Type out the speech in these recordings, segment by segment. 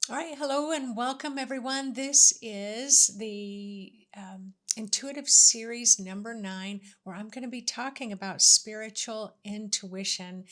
All right, hello and welcome everyone. This is the intuitive series number 9, where I'm going to be talking about spiritual intuition.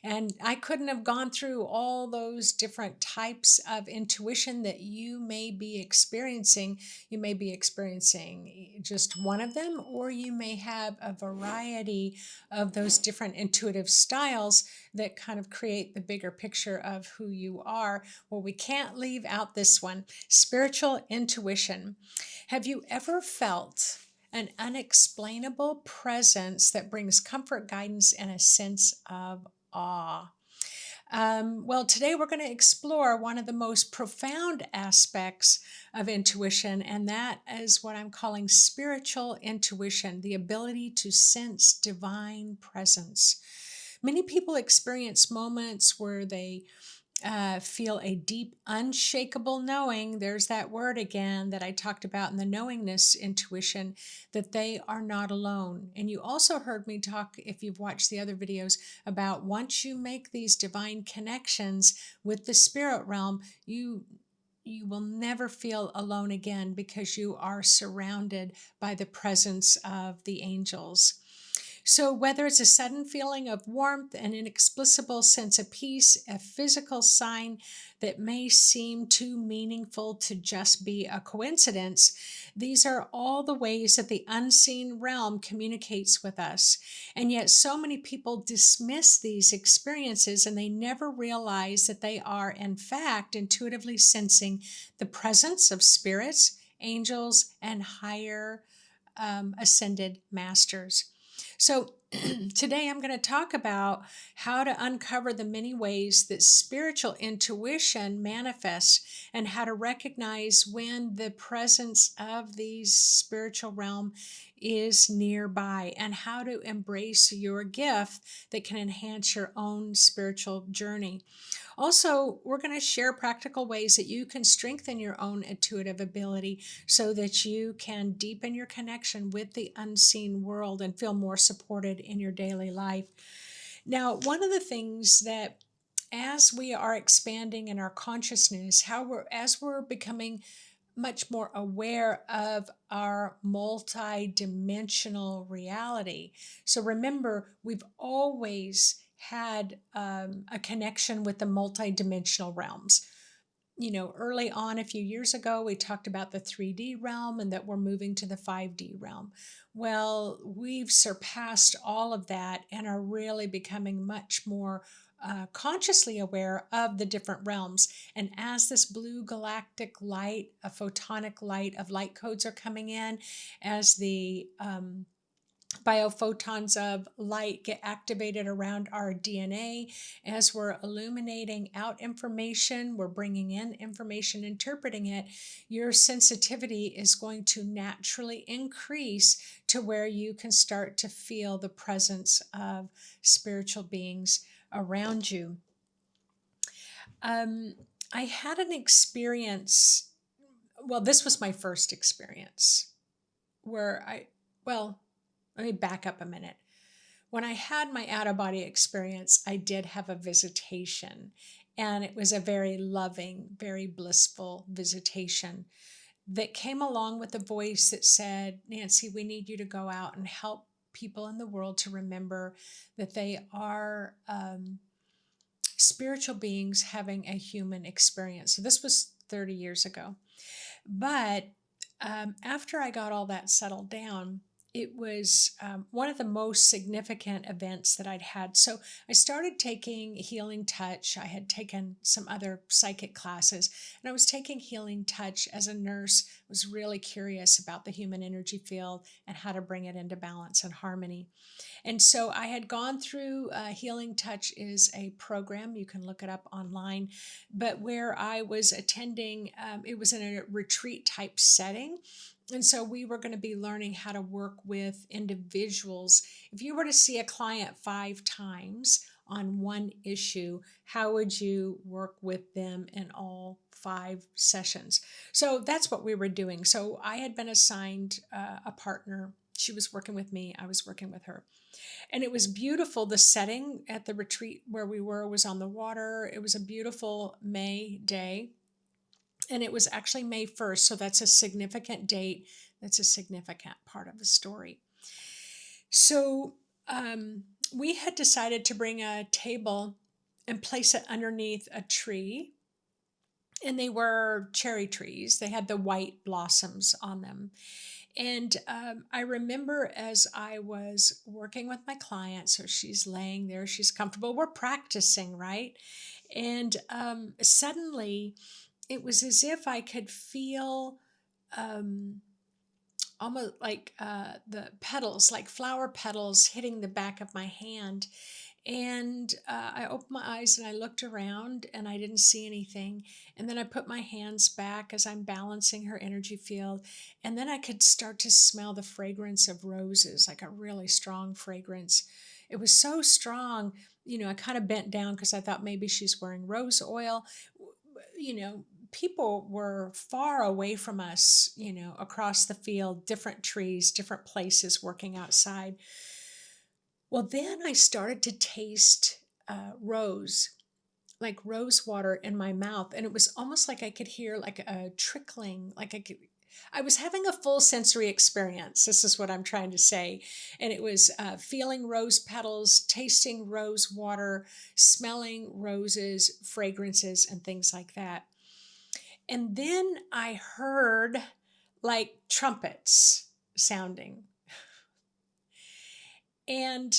And I couldn't have gone through all those different types of intuition that you may be experiencing. You may be experiencing just one of them, or you may have a variety of those different intuitive styles that kind of create the bigger picture of who you are. Well, we can't leave out this one, spiritual intuition. Have you ever felt an unexplainable presence that brings comfort, guidance, and a sense of awe? Well, today we're going to explore one of the most profound aspects of intuition, and that is what I'm calling spiritual intuition, the ability to sense divine presence. Many people experience moments where they feel a deep, unshakable knowing. There's that word again that I talked about in the knowingness intuition, that they are not alone. And you also heard me talk, if you've watched the other videos, about once you make these divine connections with the spirit realm, you will never feel alone again because you are surrounded by the presence of the angels. So, whether it's a sudden feeling of warmth, an inexplicable sense of peace, a physical sign that may seem too meaningful to just be a coincidence, these are all the ways that the unseen realm communicates with us. And yet, so many people dismiss these experiences and they never realize that they are, in fact, intuitively sensing the presence of spirits, angels, and higher ascended masters. So, today I'm going to talk about how to uncover the many ways that spiritual intuition manifests and how to recognize when the presence of the spiritual realm is nearby and how to embrace your gift that can enhance your own spiritual journey. Also, we're going to share practical ways that you can strengthen your own intuitive ability so that you can deepen your connection with the unseen world and feel more supported in your daily life. Now, one of the things that as we are expanding in our consciousness, as we're becoming much more aware of our multi-dimensional reality. So remember, we've always had a connection with the multi-dimensional realms. Early on, a few years ago, we talked about the 3D realm and that we're moving to the 5D realm. Well, we've surpassed all of that and are really becoming much more consciously aware of the different realms. And as this blue galactic light, a photonic light of light codes are coming in, as the biophotons of light get activated around our DNA. As we're illuminating out information, we're bringing in information, interpreting it, your sensitivity is going to naturally increase to where you can start to feel the presence of spiritual beings around you. Um, I had an experience, well, this was my first experience where well, let me back up a minute. When I had my out of body experience, I did have a visitation, and it was a very loving, very blissful visitation that came along with a voice that said, Nancy, we need you to go out and help people in the world to remember that they are spiritual beings having a human experience. So this was 30 years ago. But after I got all that settled down, it was one of the most significant events that I'd had. So I started taking healing touch. I had taken some other psychic classes, and I was taking healing touch as a nurse. I was really curious about the human energy field and how to bring it into balance and harmony. And so I had gone through Healing Touch is a program, you can look it up online, but where I was attending, it was in a retreat type setting. And so we were going to be learning how to work with individuals. If you were to see a client 5 times on one issue, how would you work with them in all 5 sessions? So that's what we were doing. So I had been assigned a partner. She was working with me, I was working with her. And it was beautiful. The setting at the retreat where we were was on the water. It was a beautiful May day. And it was actually May 1st. So that's a significant date. That's a significant part of the story. So we had decided to bring a table and place it underneath a tree. And they were cherry trees. They had the white blossoms on them. And I remember as I was working with my client, so she's laying there, she's comfortable, we're practicing, right? And suddenly it was as if I could feel um, almost like the petals, like flower petals hitting the back of my hand. And I opened my eyes and I looked around and I didn't see anything. And then I put my hands back as I'm balancing her energy field. And then I could start to smell the fragrance of roses, like a really strong fragrance. It was so strong, I kind of bent down because I thought maybe she's wearing rose oil. People were far away from us, across the field, different trees, different places working outside. Well, then I started to taste like rose water in my mouth. And it was almost like I could hear like a trickling, I was having a full sensory experience. This is what I'm trying to say. And it was feeling rose petals, tasting rose water, smelling roses, fragrances, and things like that. And then I heard like trumpets sounding. And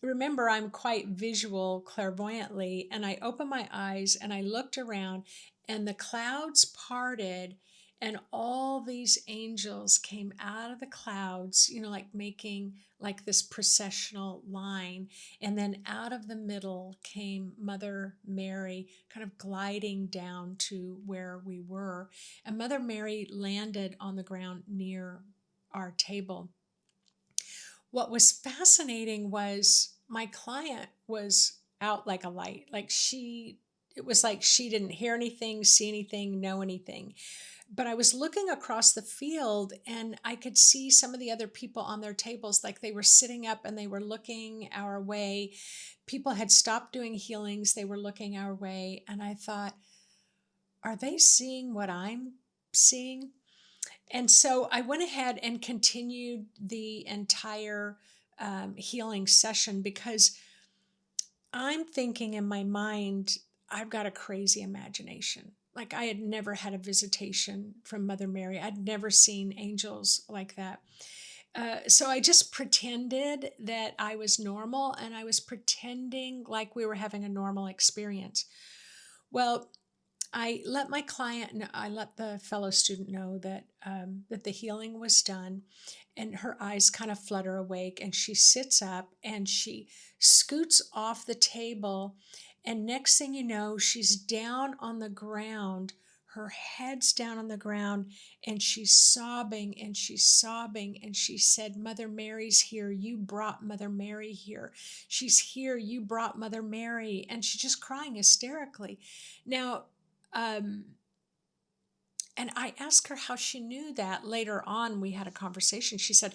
remember, I'm quite visual clairvoyantly, and I opened my eyes and I looked around, and the clouds parted, and all these angels came out of the clouds, like making like this processional line. And then out of the middle came Mother Mary, kind of gliding down to where we were. And Mother Mary landed on the ground near our table. What was fascinating was my client was out like a light. It was like she didn't hear anything, see anything, know anything. But I was looking across the field and I could see some of the other people on their tables, like they were sitting up and they were looking our way. People had stopped doing healings, they were looking our way. And I thought, are they seeing what I'm seeing? And so I went ahead and continued the entire healing session because I'm thinking in my mind, I've got a crazy imagination. Like I had never had a visitation from Mother Mary. I'd never seen angels like that. So I just pretended that I was normal and I was pretending like we were having a normal experience. Well, I let my client know, I let the fellow student know that the healing was done, and her eyes kind of flutter awake, and she sits up and she scoots off the table, and next thing you know, she's down on the ground. Her head's down on the ground, and she's sobbing and she's sobbing. And she said, "Mother Mary's here. You brought Mother Mary here. She's here. You brought Mother Mary." And she's just crying hysterically. Now, um, and I asked her how she knew that. Later on, we had a conversation. She said,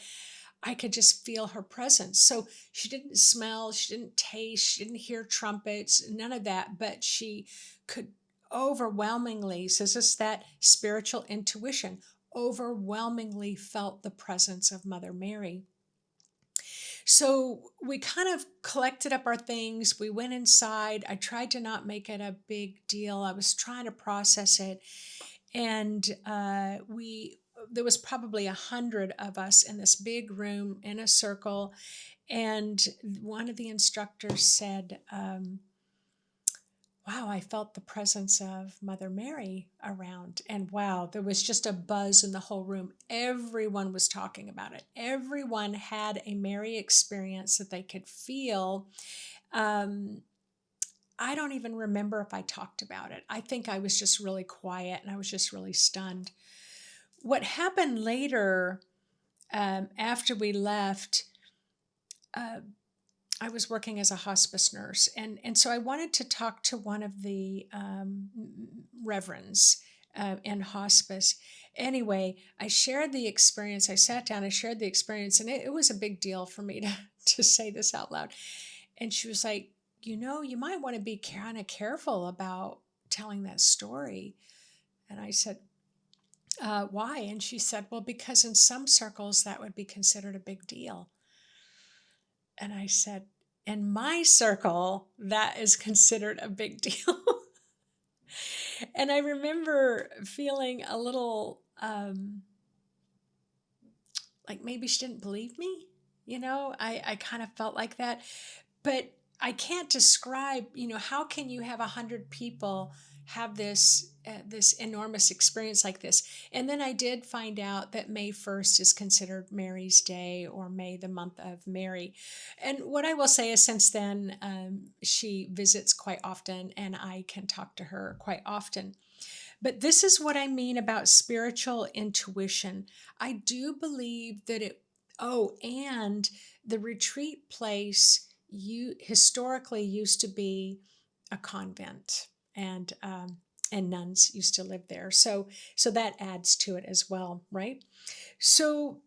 I could just feel her presence. So she didn't smell, she didn't taste, she didn't hear trumpets, none of that, but she could overwhelmingly, so this is that spiritual intuition, overwhelmingly felt the presence of Mother Mary. So we kind of collected up our things. We went inside. I tried to not make it a big deal. I was trying to process it. And there was probably 100 of us in this big room in a circle. And one of the instructors said, wow, I felt the presence of Mother Mary around. And wow, there was just a buzz in the whole room. Everyone was talking about it. Everyone had a Mary experience that they could feel. I don't even remember if I talked about it. I think I was just really quiet and I was just really stunned. What happened later, after we left, I was working as a hospice nurse. And so I wanted to talk to one of the reverends in hospice. Anyway, I shared the experience. I sat down, I shared the experience, and it was a big deal for me to say this out loud. And she was like, you might want to be kind of careful about telling that story. And I said, why? And she said, well, because in some circles that would be considered a big deal. And I said, in my circle, that is considered a big deal. And I remember feeling a little like maybe she didn't believe me. I kind of felt like that. But I can't describe, how can you have 100 people have this enormous experience like this? And then I did find out that May 1st is considered Mary's Day, or May, the month of Mary. And what I will say is, since then, she visits quite often, and I can talk to her quite often. But this is what I mean about spiritual intuition. I do believe that and the retreat place historically used to be a convent, and nuns used to live there. So that adds to it as well, right? So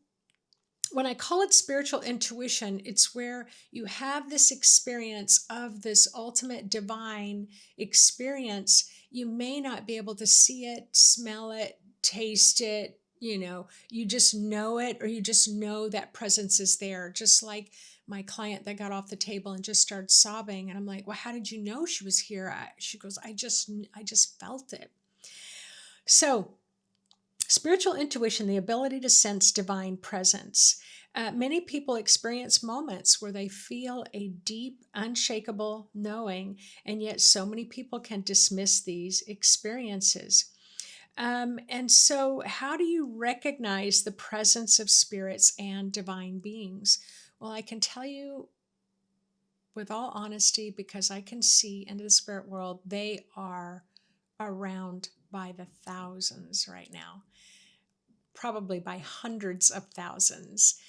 when I call it spiritual intuition, it's where you have this experience of this ultimate divine experience. You may not be able to see it, smell it, taste it, you just know it, or you just know that presence is there. Just like my client that got off the table and just started sobbing. And I'm like, well, how did you know she was here? She goes, I just felt it. So spiritual intuition, the ability to sense divine presence. Many people experience moments where they feel a deep, unshakable knowing, and yet so many people can dismiss these experiences. And so, how do you recognize the presence of spirits and divine beings? Well, I can tell you with all honesty, because I can see into the spirit world, they are around by the thousands right now, probably by hundreds of thousands.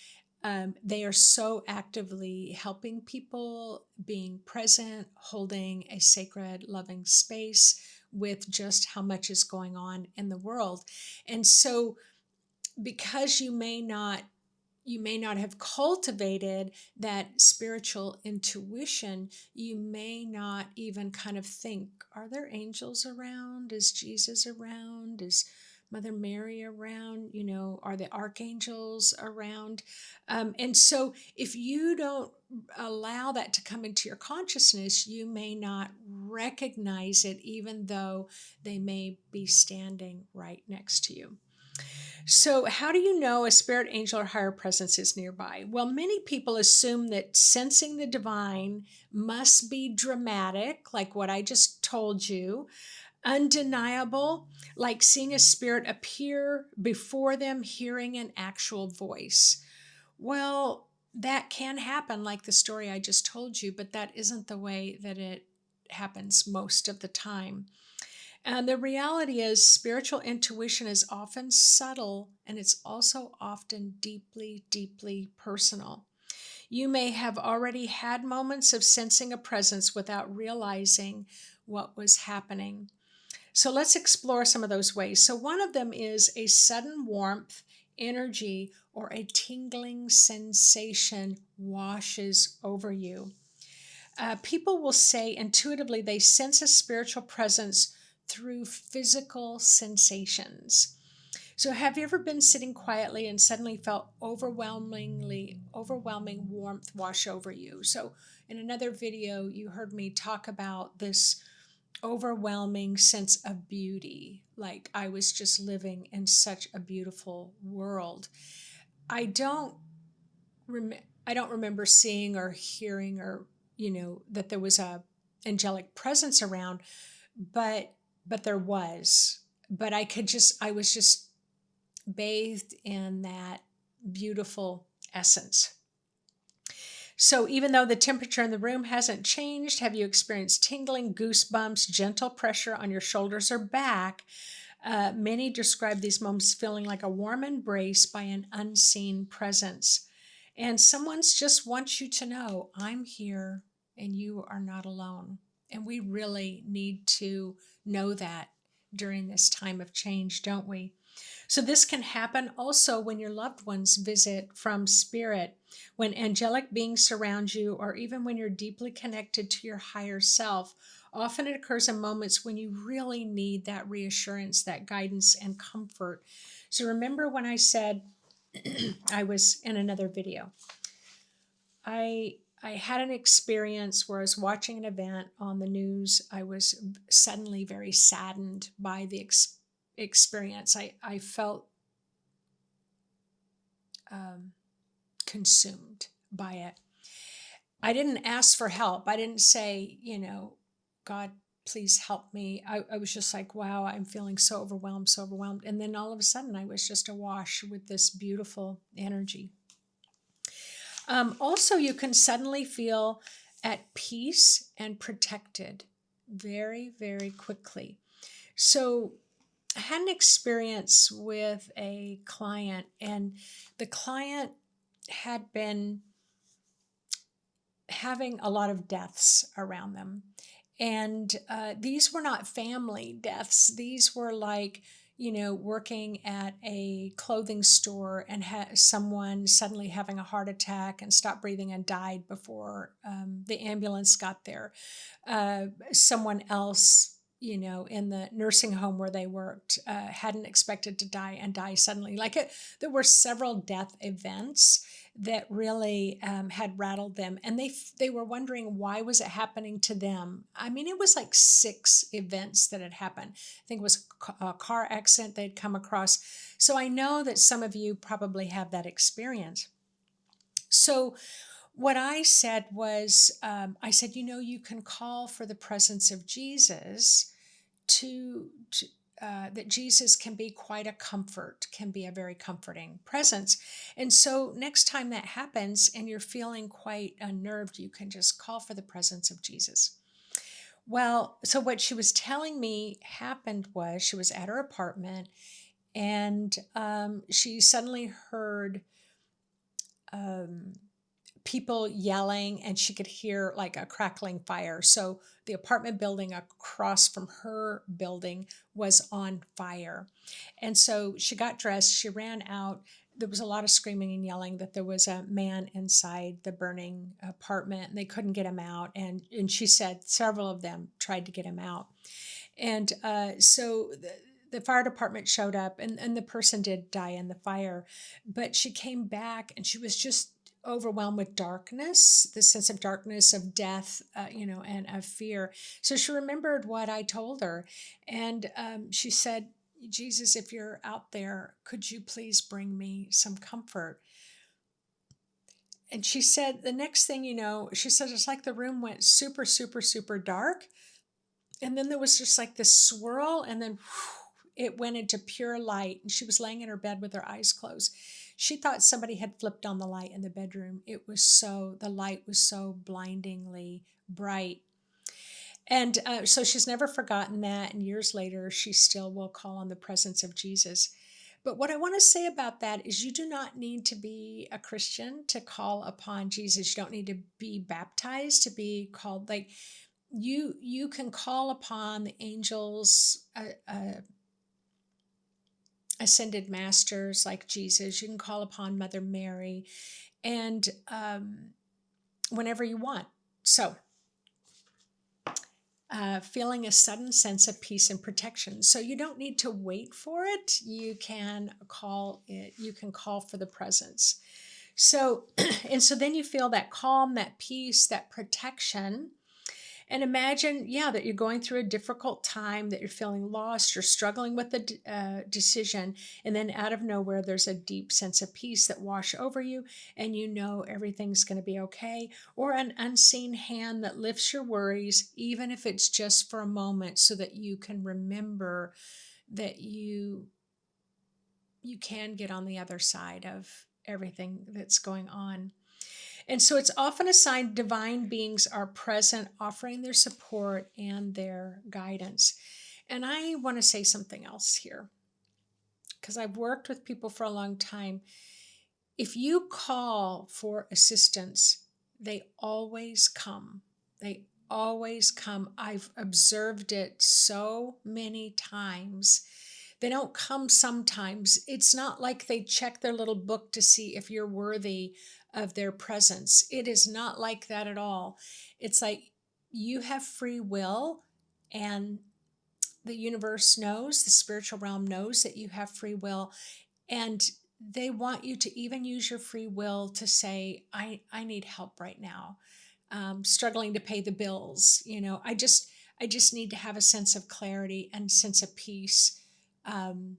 They are so actively helping people, being present, holding a sacred, loving space with just how much is going on in the world. And so, because you may not have cultivated that spiritual intuition, you may not even kind of think, are there angels around? Is Jesus around? Is Mother Mary around? Are the archangels around? And so if you don't allow that to come into your consciousness, you may not recognize it, even though they may be standing right next to you. So, how do you know a spirit, angel, or higher presence is nearby? Well, many people assume that sensing the divine must be dramatic, like what I just told you, undeniable, like seeing a spirit appear before them, hearing an actual voice. Well, that can happen, like the story I just told you, but that isn't the way that it happens most of the time. And the reality is, spiritual intuition is often subtle, and it's also often deeply, deeply personal. You may have already had moments of sensing a presence without realizing what was happening. So let's explore some of those ways. So one of them is a sudden warmth, energy, or a tingling sensation washes over you. People will say intuitively they sense a spiritual presence through physical sensations. So have you ever been sitting quietly and suddenly felt overwhelming warmth wash over you? So in another video, you heard me talk about this overwhelming sense of beauty, like I was just living in such a beautiful world. I don't remember seeing or hearing, or that there was a angelic presence around, but there was. But I was just bathed in that beautiful essence. So even though the temperature in the room hasn't changed, have you experienced tingling, goosebumps, gentle pressure on your shoulders or back? Many describe these moments feeling like a warm embrace by an unseen presence. And someone's just wants you to know, I'm here and you are not alone. And we really need to know that during this time of change, don't we? So this can happen also when your loved ones visit from spirit, when angelic beings surround you, or even when you're deeply connected to your higher self. Often it occurs in moments when you really need that reassurance, that guidance and comfort. So remember when I said I was in another video, I had an experience where I was watching an event on the news. I was suddenly very saddened by the experience. I felt consumed by it. I didn't ask for help. I didn't say, God, please help me. I was just like, wow, I'm feeling so overwhelmed, so overwhelmed. And then all of a sudden, I was just awash with this beautiful energy. Also, you can suddenly feel at peace and protected very, very quickly. So I had an experience with a client, and the client had been having a lot of deaths around them. And these were not family deaths. These were like, working at a clothing store and someone suddenly having a heart attack and stopped breathing and died before the ambulance got there. Someone else, in the nursing home where they worked, hadn't expected to die and die suddenly. There were several death events that really had rattled them, and they were wondering why was it happening to them. I mean, it was like 6 events that had happened. I think it was a car accident they'd come across. So I know that some of you probably have that experience. So what I said was, I said, you can call for the presence of Jesus that Jesus can be quite a comfort, can be a very comforting presence. And so next time that happens and you're feeling quite unnerved, you can just call for the presence of Jesus. Well, so what she was telling me happened was she was at her apartment, and she suddenly heard people yelling, and she could hear like a crackling fire. So the apartment building across from her building was on fire. And so she got dressed, she ran out. There was a lot of screaming and yelling that there was a man inside the burning apartment and they couldn't get him out. And she said several of them tried to get him out. And so the fire department showed up, and the person did die in the fire. But she came back and she was just overwhelmed with darkness, the sense of darkness, of death, and of fear. So she remembered what I told her. And she said, Jesus, if you're out there, could you please bring me some comfort? And she said, the next thing she said, it's like the room went super, super, super dark. And then there was just like this swirl, and then it went into pure light. And she was laying in her bed with her eyes closed. She thought somebody had flipped on the light in the bedroom. The light was so blindingly bright. And so she's never forgotten that. And years later, she still will call on the presence of Jesus. But what I want to say about that is you do not need to be a Christian to call upon Jesus. You don't need to be baptized to be called. Like you can call upon the angels, ascended masters like Jesus. You can call upon Mother Mary, and whenever you want. So feeling a sudden sense of peace and protection. So you don't need to wait for it. You can call it. You can call for the presence. So, and so then you feel that calm, that peace, that protection. And imagine, that you're going through a difficult time, that you're feeling lost, you're struggling with a decision, and then out of nowhere, there's a deep sense of peace that washes over you, and everything's going to be okay. Or an unseen hand that lifts your worries, even if it's just for a moment, so that you can remember that you can get on the other side of everything that's going on. And so it's often a sign divine beings are present, offering their support and their guidance. And I want to say something else here, because I've worked with people for a long time. If you call for assistance, they always come. They always come. I've observed it so many times. They don't come sometimes. It's not like they check their little book to see if you're worthy of their presence. It is not like that at all. It's like you have free will And the universe knows, the spiritual realm knows that you have free will, and they want you to even use your free will to say, I need help right now. Struggling to pay the bills. I just need to have a sense of clarity and sense of peace, um,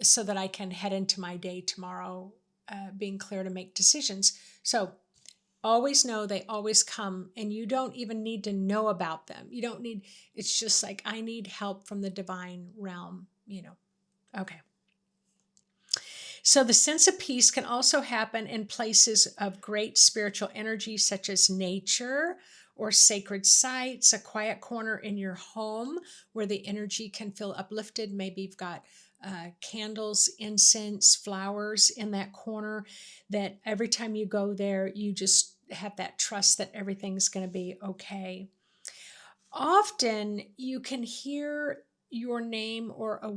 so that I can head into my day tomorrow, being clear to make decisions. So always know they always come, and you don't even need to know about them. You don't need, it's just like, I need help from the divine realm. Okay. So the sense of peace can also happen in places of great spiritual energy, such as nature or sacred sites, a quiet corner in your home where the energy can feel uplifted. Maybe you've got candles, incense, flowers in that corner, that every time you go there, you just have that trust that everything's going to be okay. Often you can hear your name or a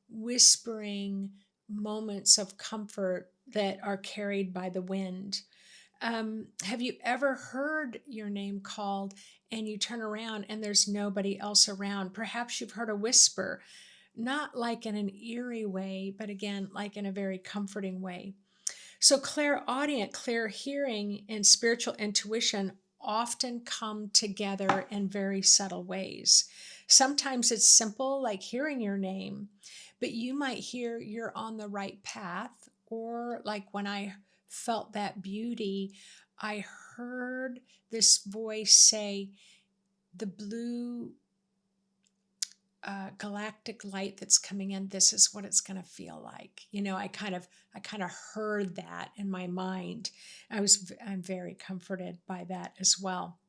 whispering moments of comfort that are carried by the wind. Have you ever heard your name called and you turn around and there's nobody else around? Perhaps you've heard a whisper, not like in an eerie way, but again, like in a very comforting way. So, clairaudient, clear hearing, and spiritual intuition often come together in very subtle ways. Sometimes it's simple, like hearing your name, but you might hear you're on the right path. Or, like when I felt that beauty, I heard this voice say, the blue galactic light that's coming in, this is what it's going to feel like. I kind of heard that in my mind. I'm very comforted by that as well.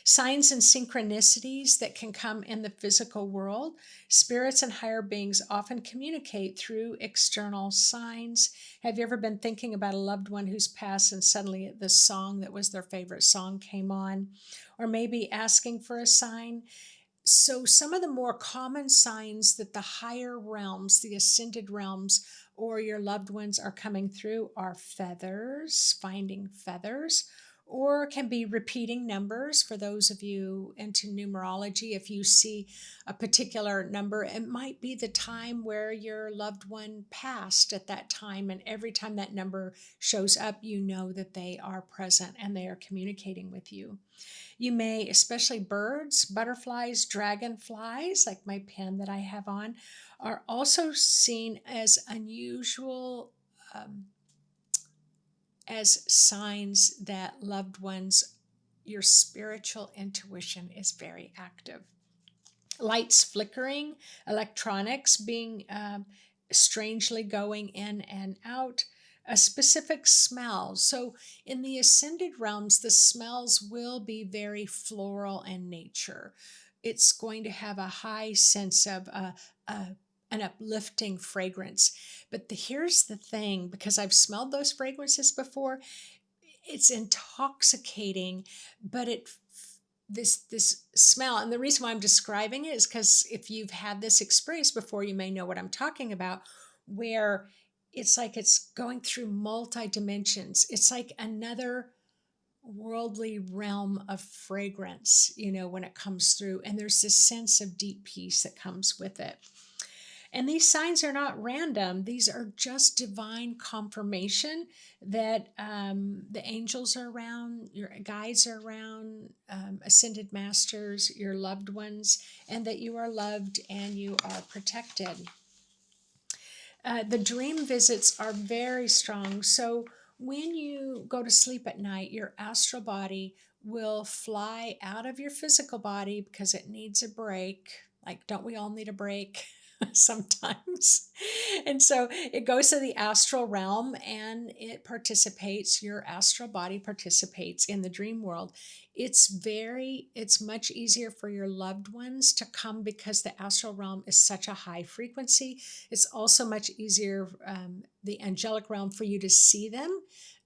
Signs and synchronicities that can come in the physical world. Spirits and higher beings often communicate through external signs. Have you ever been thinking about a loved one who's passed and suddenly the song that was their favorite song came on? Or maybe asking for a sign? So, some of the more common signs that the higher realms, the ascended realms, or your loved ones are coming through are feathers, finding feathers, or can be repeating numbers. For those of you into numerology, if you see a particular number, it might be the time where your loved one passed at that time. And every time that number shows up, you know that they are present and they are communicating with you. You may, especially birds, butterflies, dragonflies, like my pen that I have on, are also seen as unusual, as signs that loved ones, your spiritual intuition is very active. Lights flickering, electronics being strangely going in and out, a specific smell. So in the ascended realms, the smells will be very floral in nature. It's going to have a high sense of an uplifting fragrance. But here's the thing, because I've smelled those fragrances before, it's intoxicating, but this smell, and the reason why I'm describing it is because if you've had this experience before, you may know what I'm talking about, where it's like it's going through multi dimensions. It's like another worldly realm of fragrance, when it comes through, and there's this sense of deep peace that comes with it. And these signs are not random. These are just divine confirmation that the angels are around, your guides are around, ascended masters, your loved ones, and that you are loved and you are protected. The dream visits are very strong. So when you go to sleep at night, your astral body will fly out of your physical body because it needs a break. Like, don't we all need a break? Sometimes. And so it goes to the astral realm and your astral body participates in the dream world. It's much easier for your loved ones to come because the astral realm is such a high frequency. It's also much easier, the angelic realm, for you to see them.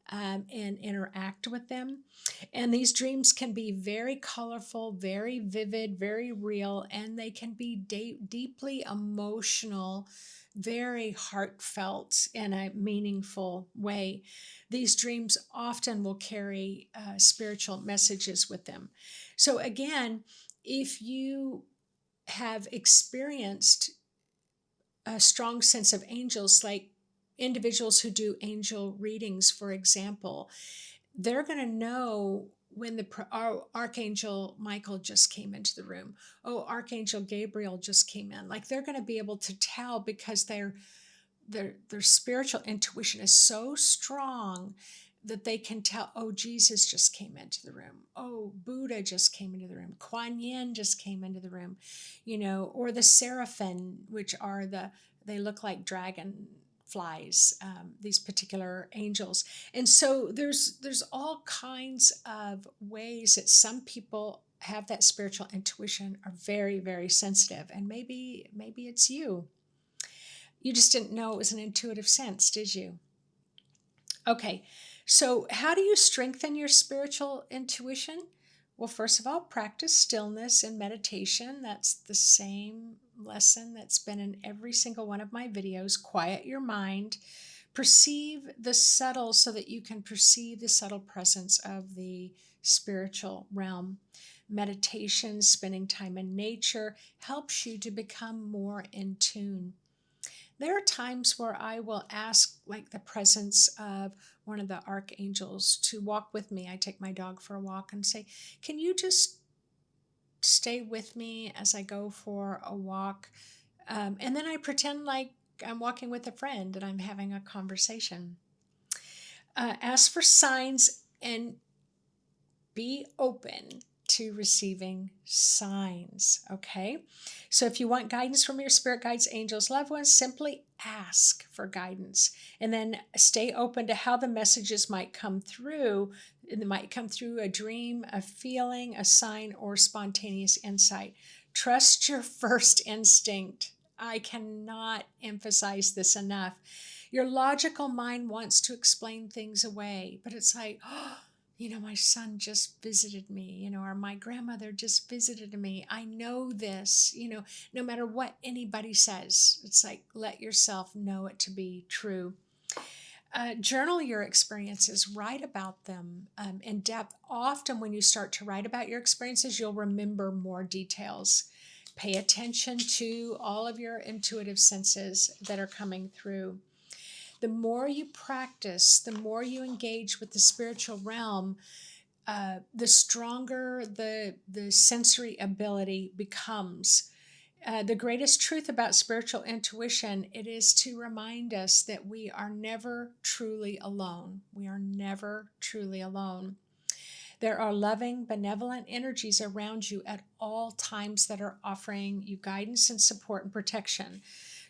and interact with them. And these dreams can be very colorful, very vivid, very real, and they can be deeply emotional, very heartfelt in a meaningful way. These dreams often will carry spiritual messages with them. So, again, if you have experienced a strong sense of angels, like individuals who do angel readings, for example, they're going to know when Archangel Michael just came into the room. Oh, Archangel Gabriel just came in. Like, they're going to be able to tell because their spiritual intuition is so strong that they can tell, oh, Jesus just came into the room. Oh, Buddha just came into the room. Kuan Yin just came into the room, or the seraphim, which are they look like dragon flies, these particular angels. And so there's all kinds of ways that some people have that spiritual intuition, are very, very sensitive. And maybe it's you. You just didn't know it was an intuitive sense, did you? Okay, so how do you strengthen your spiritual intuition? Well, first of all, practice stillness and meditation. That's the same lesson that's been in every single one of my videos. Quiet your mind. Perceive the subtle so that you can perceive the subtle presence of the spiritual realm. Meditation, spending time in nature, helps you to become more in tune. There are times where I will ask, like, the presence of one of the archangels to walk with me. I take my dog for a walk and say, can you just stay with me as I go for a walk? And then I pretend like I'm walking with a friend and I'm having a conversation. Ask for signs and be open to receiving signs. Okay, so if you want guidance from your spirit guides, angels, loved ones, simply ask for guidance and then stay open to how the messages might come through. It might come through a dream, a feeling, a sign, or spontaneous insight. Trust your first instinct. I cannot emphasize this enough. Your logical mind wants to explain things away, but it's like, oh, my son just visited me, or my grandmother just visited me. I know this, no matter what anybody says. It's like, let yourself know it to be true. Journal your experiences, write about them in depth. Often, when you start to write about your experiences, you'll remember more details. Pay attention to all of your intuitive senses that are coming through. The more you practice, the more you engage with the spiritual realm, the stronger the sensory ability becomes. The greatest truth about spiritual intuition, it is to remind us that we are never truly alone. We are never truly alone. There are loving, benevolent energies around you at all times that are offering you guidance and support and protection.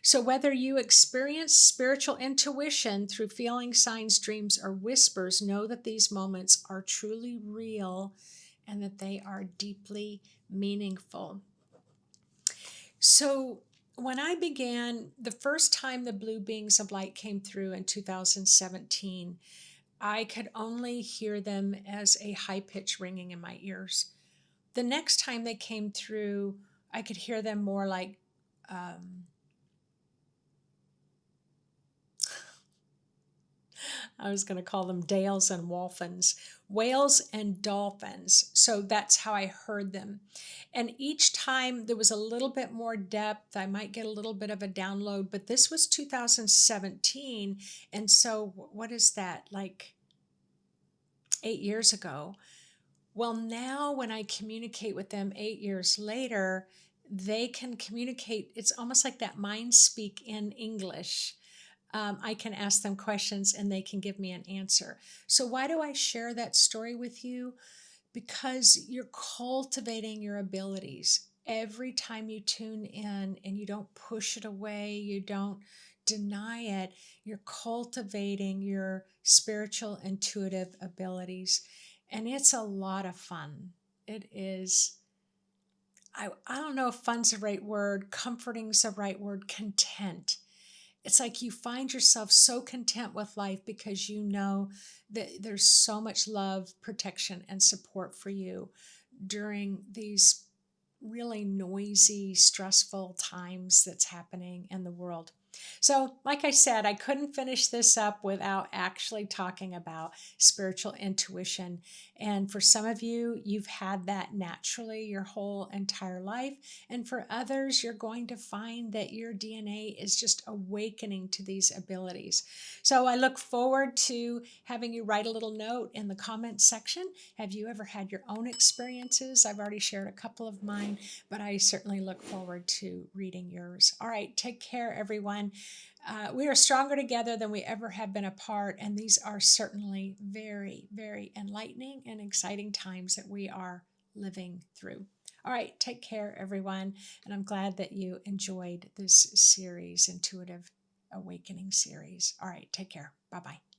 So, whether you experience spiritual intuition through feeling, signs, dreams, or whispers, know that these moments are truly real and that they are deeply meaningful. So, when I began, the first time the blue beings of light came through in 2017, I could only hear them as a high pitch ringing in my ears. The next time they came through, I could hear them more like, I was going to call them Dales and Wolfens, whales and dolphins. So that's how I heard them. And each time there was a little bit more depth. I might get a little bit of a download, but this was 2017. And so what is that, like 8 years ago? Well, now when I communicate with them 8 years later, they can communicate. It's almost like that mind speak in English. I can ask them questions and they can give me an answer. So why do I share that story with you? Because you're cultivating your abilities. Every time you tune in and you don't push it away, you don't deny it, you're cultivating your spiritual intuitive abilities. And it's a lot of fun. It is, I don't know if fun's the right word, comforting's the right word, content. it's like you find yourself so content with life because you know that there's so much love, protection, and support for you during these really noisy, stressful times that's happening in the world. So, like I said, I couldn't finish this up without actually talking about spiritual intuition. And for some of you, you've had that naturally your whole entire life. And for others, you're going to find that your DNA is just awakening to these abilities. So, I look forward to having you write a little note in the comments section. Have you ever had your own experiences? I've already shared a couple of mine, but I certainly look forward to reading yours. All right, take care, everyone. We are stronger together than we ever have been apart, and these are certainly very, very enlightening and exciting times that we are living through. All right, take care, everyone, and I'm glad that you enjoyed this series, Intuitive Awakening series. All right, take care. Bye bye.